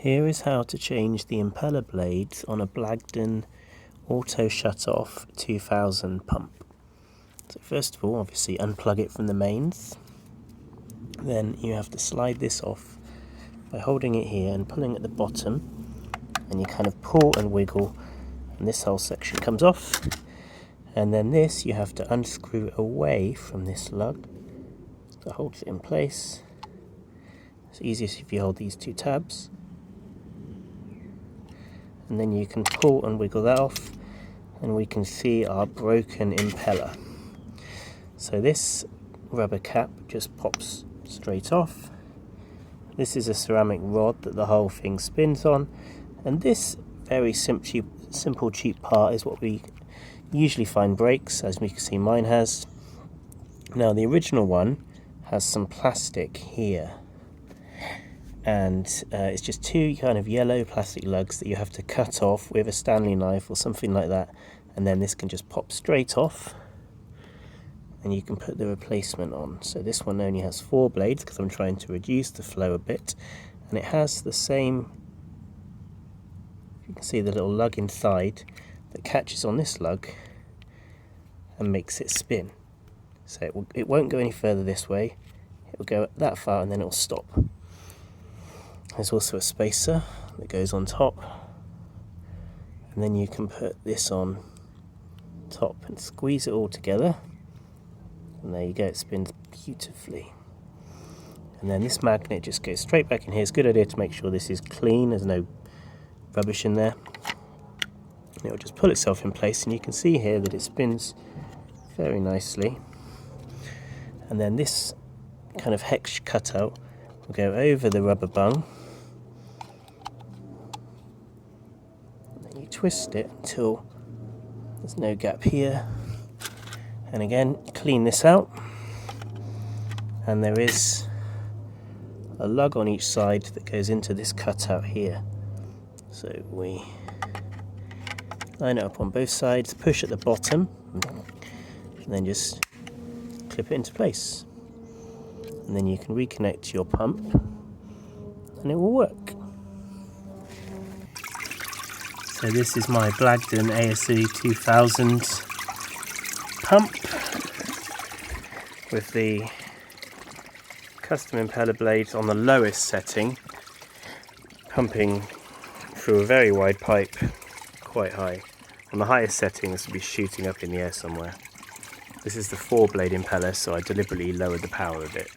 Here is how to change the impeller blades on a Blagdon Auto Shut Off 2000 pump. So first of all, obviously unplug it from the mains. Then you have to slide this off by holding it here and pulling at the bottom, and you kind of pull and wiggle and this whole section comes off. And then this you have to unscrew away from this lug that holds it in place. It's easiest if you hold these two tabs. And then you can pull and wiggle that off, and we can see our broken impeller. So this rubber cap just pops straight off. This is a ceramic rod that the whole thing spins on, and this very simple cheap part is what we usually find breaks, as we can see mine has. Now the original one has some plastic here, and it's just two kind of yellow plastic lugs that you have to cut off with a Stanley knife or something like that, and then this can just pop straight off and you can put the replacement on. So this one only has 4 blades because I'm trying to reduce the flow a bit, and it has the same, you can see the little lug inside that catches on this lug and makes it spin. So it won't go any further this way, it will go that far and then it will stop. There's also a spacer that goes on top, and then you can put this on top and squeeze it all together, and there you go, it spins beautifully. And then this magnet just goes straight back in here. It's a good idea to make sure this is clean, there's no rubbish in there. And it will just pull itself in place, and you can see here that it spins very nicely. And then this kind of hex cutout will go over the rubber bung. You twist it until there's no gap here, and again clean this out, and there is a lug on each side that goes into this cutout here. So we line it up on both sides, push at the bottom, and then just clip it into place, and then you can reconnect your pump and it will work. So this is my Blagdon ASO 2000 pump with the custom impeller blades on the lowest setting, pumping through a very wide pipe quite high. On the highest setting this will be shooting up in the air somewhere. This is the 4-blade impeller, so I deliberately lowered the power a bit.